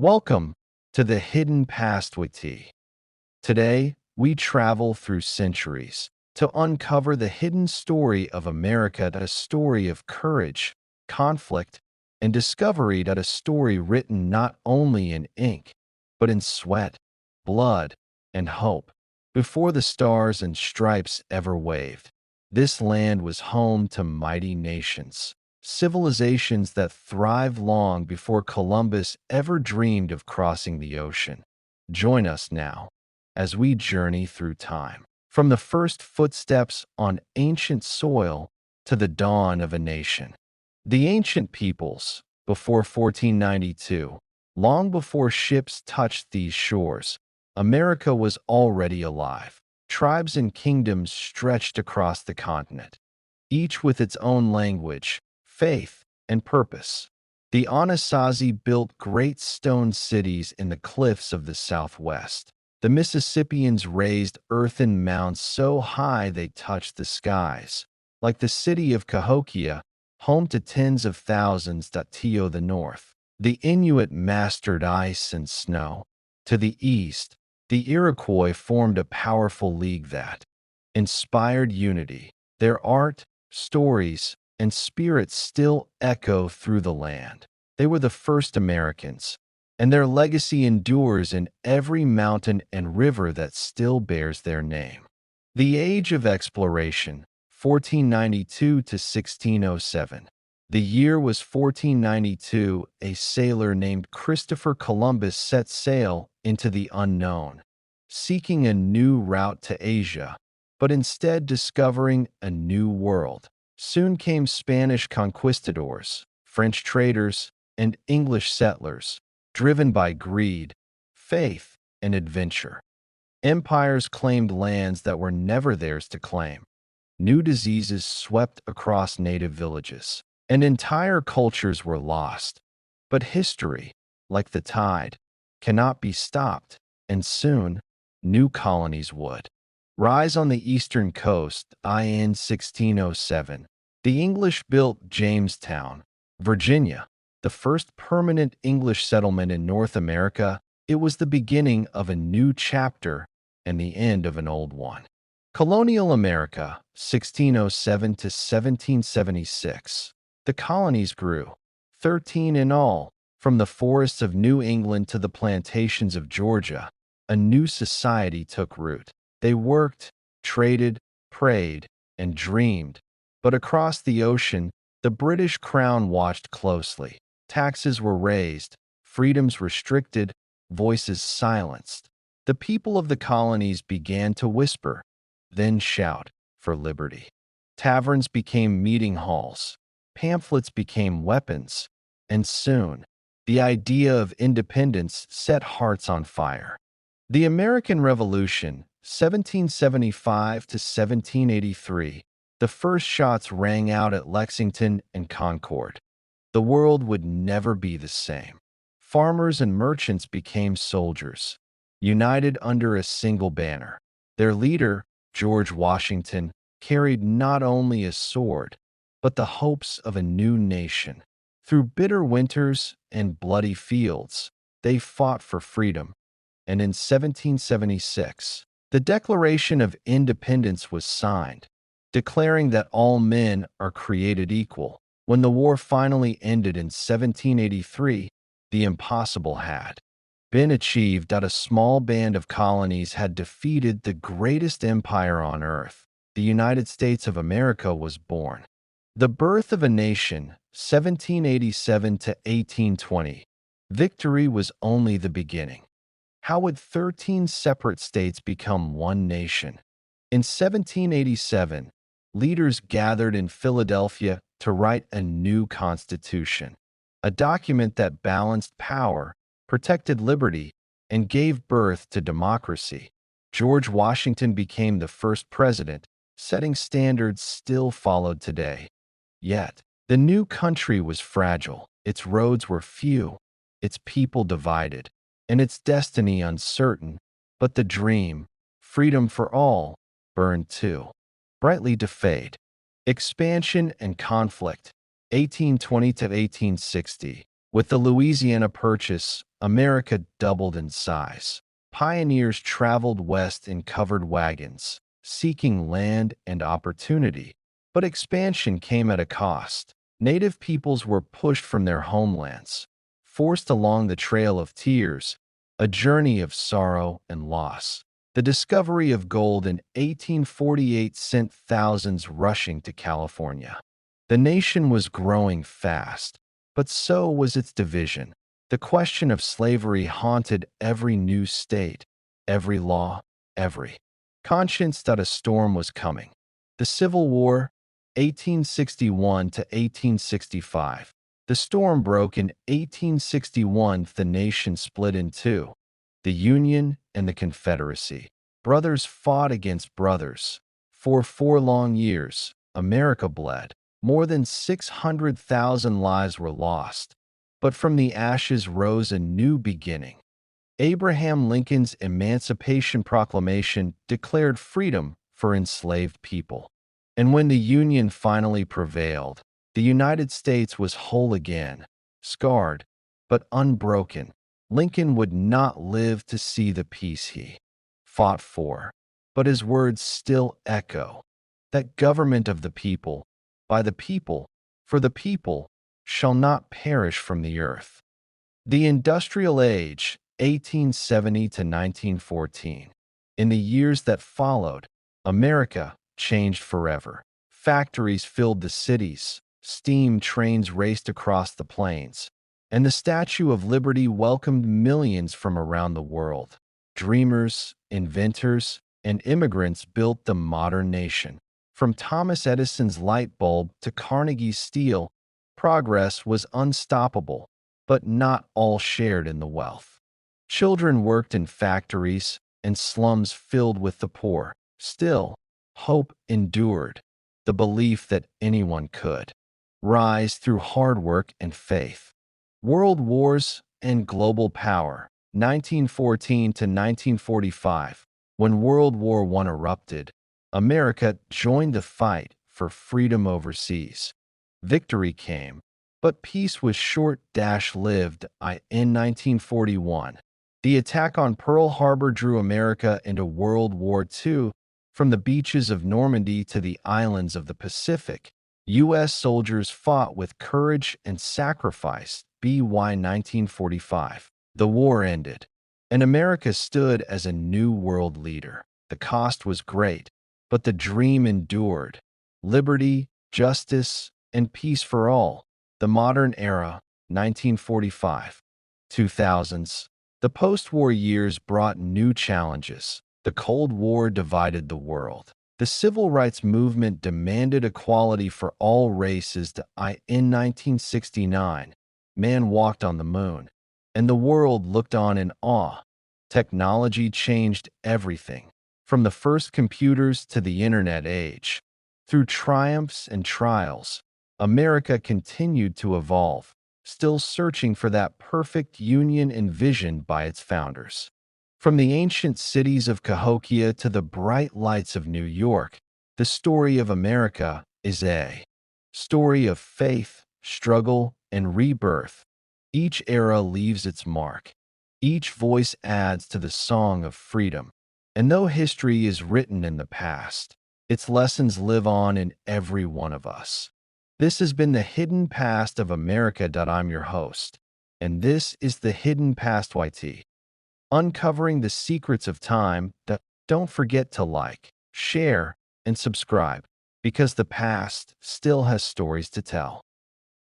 Welcome to the Hidden Past with T. Today, we travel through centuries to uncover the hidden story of America, that a story of courage, conflict, and discovery, that a story written not only in ink, but in sweat, blood, and hope. Before the stars and stripes ever waved, this land was home to mighty nations, civilizations that thrived long before Columbus ever dreamed of crossing the ocean. Join us now as we journey through time, from the first footsteps on ancient soil to the dawn of a nation. The ancient peoples, before 1492, long before ships touched these shores, America was already alive. Tribes and kingdoms stretched across the continent, each with its own language, faith, and purpose. The Anasazi built great stone cities in the cliffs of the Southwest. The Mississippians raised earthen mounds so high they touched the skies, like the city of Cahokia, home to tens of thousands. To the north, the Inuit mastered ice and snow. To the east, the Iroquois formed a powerful league that inspired unity. Their art, stories, and spirits still echo through the land. They were the first Americans, and their legacy endures in every mountain and river that still bears their name. The Age of Exploration, 1492 to 1607. The year was 1492. A sailor named Christopher Columbus set sail into the unknown, seeking a new route to Asia, but instead discovering a new world. Soon came Spanish conquistadors, French traders, and English settlers, driven by greed, faith, and adventure. Empires claimed lands that were never theirs to claim. New diseases swept across native villages, and entire cultures were lost. But history, like the tide, cannot be stopped, and soon, new colonies would rise on the eastern coast. In 1607, the English built Jamestown, Virginia, the first permanent English settlement in North America. It was the beginning of a new chapter and the end of an old one. Colonial America, 1607 to 1776. The colonies grew, 13 in all, from the forests of New England to the plantations of Georgia. A new society took root. They worked, traded, prayed, and dreamed. But across the ocean, the British Crown watched closely. Taxes were raised, freedoms restricted, voices silenced. The people of the colonies began to whisper, then shout, for liberty. Taverns became meeting halls, pamphlets became weapons, and soon, the idea of independence set hearts on fire. The American Revolution, 1775 to 1783, the first shots rang out at Lexington and Concord. The world would never be the same. Farmers and merchants became soldiers, united under a single banner. Their leader, George Washington, carried not only a sword, but the hopes of a new nation. Through bitter winters and bloody fields, they fought for freedom. And in 1776, the Declaration of Independence was signed, declaring that all men are created equal. When the war finally ended in 1783, the impossible had been achieved. That a small band of colonies had defeated the greatest empire on earth. The United States of America was born. The birth of a nation, 1787 to 1820. Victory was only the beginning. How would 13 separate states become one nation? In 1787, leaders gathered in Philadelphia to write a new constitution, a document that balanced power, protected liberty, and gave birth to democracy. George Washington became the first president, setting standards still followed today. Yet, the new country was fragile. Its roads were few, its people divided, and its destiny uncertain. But the dream, freedom for all, burned too brightly to fade. Expansion and conflict, 1820 to 1860. With the Louisiana Purchase, America doubled in size. Pioneers traveled west in covered wagons, seeking land and opportunity. But expansion came at a cost. Native peoples were pushed from their homelands, forced along the Trail of Tears, a journey of sorrow and loss. The discovery of gold in 1848 sent thousands rushing to California. The nation was growing fast, but so was its division. The question of slavery haunted every new state, every law, every conscience that a storm was coming. The Civil War, 1861 to 1865. The storm broke in 1861. The nation split in two. The Union and the Confederacy. Brothers fought against brothers. For 4 long years, America bled. More than 600,000 lives were lost. But from the ashes rose a new beginning. Abraham Lincoln's Emancipation Proclamation declared freedom for enslaved people. And when the Union finally prevailed, the United States was whole again, scarred, but unbroken. Lincoln would not live to see the peace he fought for, but his words still echo: that government of the people, by the people, for the people, shall not perish from the earth. The Industrial Age, 1870 to 1914. In the years that followed, America changed forever. Factories filled the cities, steam trains raced across the plains, and the Statue of Liberty welcomed millions from around the world. Dreamers, inventors, and immigrants built the modern nation. From Thomas Edison's light bulb to Carnegie's steel, progress was unstoppable, but not all shared in the wealth. Children worked in factories, and slums filled with the poor. Still, hope endured, the belief that anyone could rise through hard work and faith. World wars and global power, 1914 to 1945. When World War I erupted, America joined the fight for freedom overseas. Victory came, but peace was short-lived. In 1941, the attack on Pearl Harbor drew America into World War II. From the beaches of Normandy to the islands of the Pacific, U.S. soldiers fought with courage and sacrifice. By 1945, the war ended, and America stood as a new world leader. The cost was great, but the dream endured. Liberty, justice, and peace for all. The modern era, 1945. 2000s. The post-war years brought new challenges. The Cold War divided the world. The Civil Rights Movement demanded equality for all races. In 1969, man walked on the moon, and the world looked on in awe. Technology changed everything, from the first computers to the internet age. Through triumphs and trials, America continued to evolve, still searching for that perfect union envisioned by its founders. From the ancient cities of Cahokia to the bright lights of New York, the story of America is a story of faith, struggle, and rebirth. Each era leaves its mark. Each voice adds to the song of freedom. And though history is written in the past, its lessons live on in every one of us. This has been the Hidden Past of America. I'm your host, and this is the Hidden Past YT. Uncovering the secrets of time. Don't forget to like, share, and subscribe, because the past still has stories to tell.